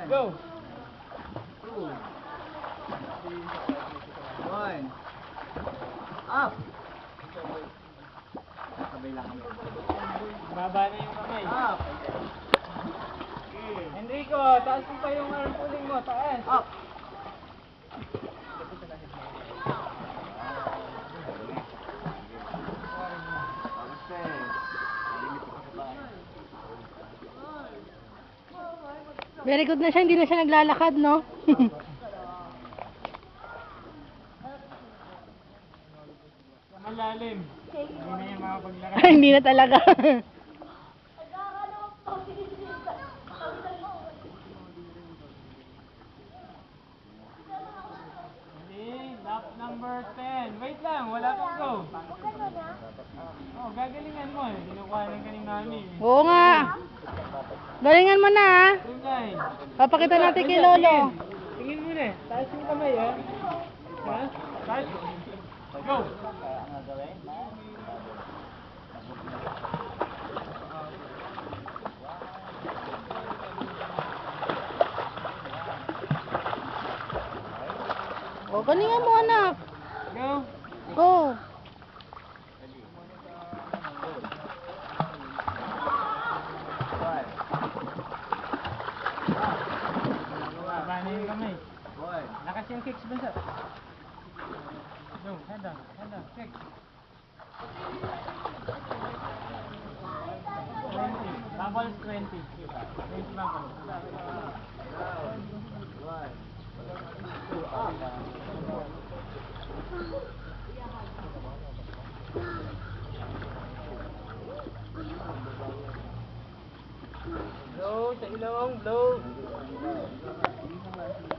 Go! 2. 1. Up! Sabay lang kami. Baba na yung kamay. Up! Enrico, taas mo pa yung arm pulling mo. Taas. Up! Very good na siya, hindi na siya naglalakad, no? Malalim. Hindi na yung makapaglakad. Ay, hindi na talaga. Hindi, lap number 10. Wait lang, wala pang go. Oh, gagalingan mo eh. Kinukuha lang ka ni Mami. Oo nga. Galingan mo na, ha? Tungay. Papakita natin kay Lolo. Tingin mo na. Taas yung kamay, ha? Ha? Taas. Go! O, galingan mo, anak. Go! Go. Baba na yung kamay. 1. Lakas yung kicks ba siya? Go, head down, kick. 20. Bubbles 20. 20 bubbles. 1. Blow sa ilong, blow.